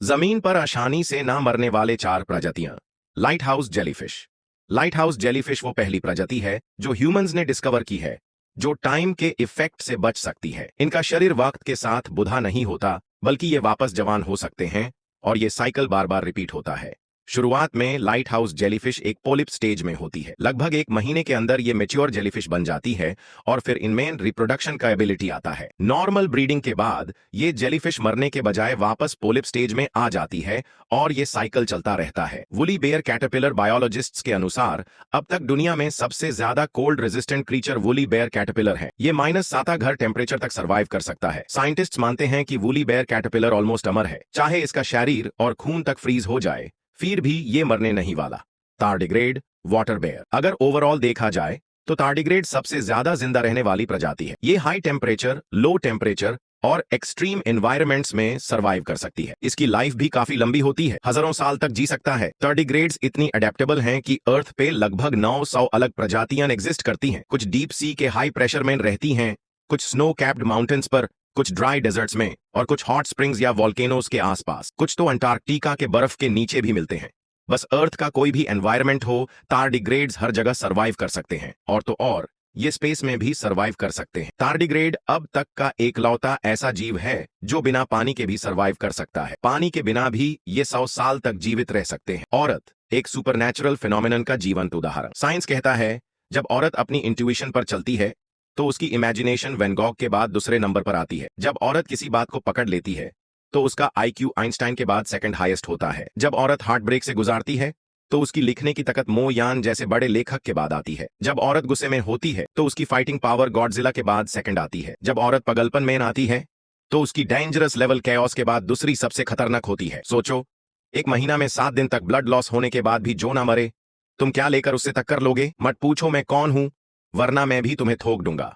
जमीन पर आसानी से ना मरने वाले 4 प्रजातियां। Light house jellyfish. Light house jellyfish वो पहली प्रजाति है जो ह्यूमंस ने डिस्कवर की है, जो टाइम के इफेक्ट से बच सकती है। इनका शरीर वक्त के साथ बुढ़ा नहीं होता, बल्कि ये वापस जवान हो सकते हैं और ये साइकिल बार बार रिपीट होता है। शुरुआत में लाइट हाउस जेलीफिश एक पोलिप स्टेज में होती है। लगभग 1 महीने के अंदर ये मेच्योर जेलीफिश बन जाती है और फिर इनमें रिप्रोडक्शन का एबिलिटी आता है। नॉर्मल ब्रीडिंग के बाद ये जेलीफिश मरने के बजाय वापस पोलिप स्टेज में आ जाती है और ये साइकिल चलता रहता है। वुली बेयर कैटरपिलर बायोलॉजिस्ट्स के अनुसार अब तक दुनिया में सबसे ज्यादा cold resistant creature woolly bear caterpillar है। ये -7 घर टेम्परेचर तक सर्वाइव कर सकता है। साइंटिस्ट्स मानते हैं कि वुली बेयर कैटरपिलर ऑलमोस्ट अमर है, चाहे इसका शरीर और खून तक फ्रीज हो जाए, फिर भी ये मरने नहीं वाला। तार्डिग्रेड वाटर बेयर। अगर ओवरऑल देखा जाए तो तार्डिग्रेड सबसे ज्यादा जिंदा रहने वाली प्रजाति है। ये हाई टेम्परेचर, लो टेम्परेचर और एक्सट्रीम एनवायरमेंट्स में सर्वाइव कर सकती है। इसकी लाइफ भी काफी लंबी होती है, हजारों साल तक जी सकता है। टार्डिग्रेड्स इतनी अडेप्टेबल हैं कि अर्थ पे लगभग 900 अलग प्रजातियां एग्जिस्ट करती हैं। कुछ डीप सी के हाई प्रेशर में रहती हैं, कुछ स्नो कैप्ड माउंटेन्स पर, कुछ ड्राई डेजर्ट्स में और कुछ हॉट स्प्रिंग्स या वॉल्केनोज के आसपास। कुछ तो अंटार्कटिका के बर्फ के नीचे भी मिलते हैं। बस अर्थ का कोई भी एनवायरनमेंट हो, टार्डिग्रेड्स हर जगह सर्वाइव कर सकते हैं और तो और ये स्पेस में भी सर्वाइव कर सकते हैं। टार्डिग्रेड अब तक का एकलौता ऐसा जीव है जो बिना पानी के भी सर्वाइव कर सकता है। पानी के बिना भी ये 100 साल तक जीवित रह सकते हैं। औरत एक सुपरनैचुरल फिनोमिनन का जीवंत उदाहरण। साइंस कहता है जब औरत अपनी इंट्यूशन पर चलती है तो उसकी इमेजिनेशन वैन गॉग के बाद दूसरे नंबर पर आती है। जब औरत किसी बात को पकड़ लेती है तो उसका आईक्यू आइंस्टाइन के बाद सेकंड हाईएस्ट होता है। जब औरत हार्ट ब्रेक से गुजारती है तो उसकी लिखने की ताकत मो यान जैसे बड़े लेखक के बाद आती है। जब औरत गुस्से में होती है तो उसकी फाइटिंग पावर गॉडजिला के बाद सेकंड आती है। जब औरत पगलपन में आती है तो उसकी डेंजरस लेवल कैओस के बाद दूसरी सबसे खतरनाक होती है। सोचो, 1 महीना में 7 दिन तक ब्लड लॉस होने के बाद भी जो ना मरे, तुम क्या लेकर उससे टक्कर लोगे? मत पूछो मैं कौन हूं, वरना मैं भी तुम्हें थोक दूंगा।